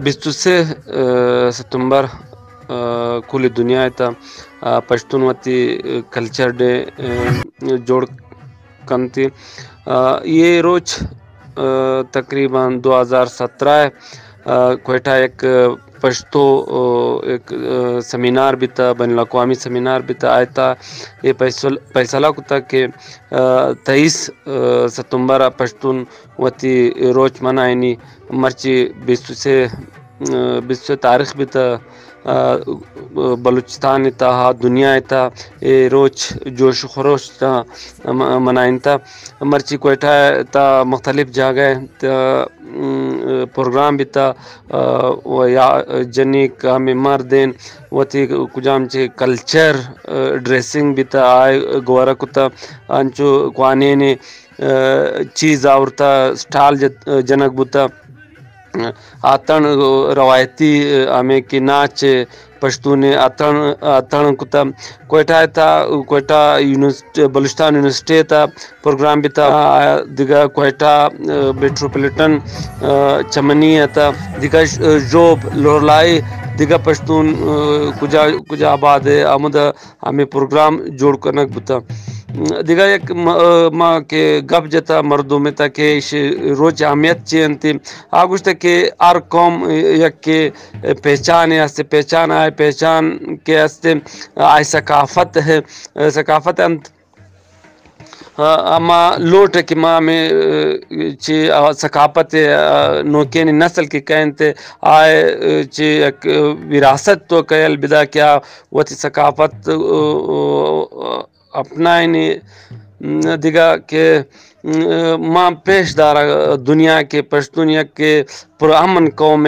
23 ستمبر کل دنیا تا پشتون وتی کلچر ڈے جوڑ کنتی. یہ روز تقریباً 2017 کوئٹہ ایک پشتو ایک سیمینار بھی تھا، بین الاقوامی سیمینار بھی تھا. آیا تھا یہ فیصلہ کو تھا کہ 23 ستمبر پشتون وتی روز منائنی مرچی 20 تاریخ بھی تھا بلوچستان تا دنیا تا یہ روز جوش و خروش تا منائن تا. مرچی کوئٹہ تا مختلف جگہ تا پروگرام بھی تھا و یا جنی کام مردین وتی کجام چے کلچر ڈریسنگ بھی تھا. آئے گوارا کتا انچو قوانے نے چیز آورتا سٹال جنک بوتا آتن روایتی ہمیں کی ناچ پشتون آتن کتا. کوئٹہ تا کوئٹہ بلوچستان یونیورسٹی تا پروگرام بھی تھا. دیگا کوئٹہ میٹروپولیٹن چمنی تا دیگا جوب لورلائی دیگا پشتون کجا آباد آمد ہمیں پروگرام جوڑ کنک بتا. دیگا ایک ماں کے گپ جتا مردوں میں تا کہ روز اہمیت چین تھی آگوشتا کہ ہر قوم یک کے پہچان ہے ہستے پہچان آئے پہچان کے ہستے آئے ثقافت ہے ثقافت انت اما لوٹ کہ ماں میں چی ثقافت نوکین نسل کی کہنتے آئے چی ایک وراثت تو کہل بدا کیا وہ تھی ثقافت اپنائنی دیگا کہ ماں پیش دارا دنیا کے پشتونیا کے پرامن قوم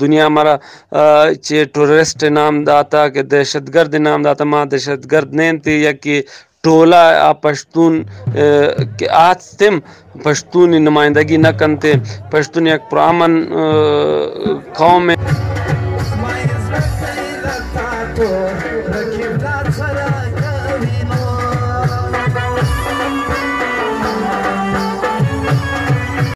دنیا مرا چی ٹورسٹ نام داتا کہ دہشت گرد نام داتا. ماں دہشت گرد نہیں تھی یا کہ ٹولا پشتون کہ آتم پشتون نمائندگی نہ کنتے. پشتون یک پرامن قوم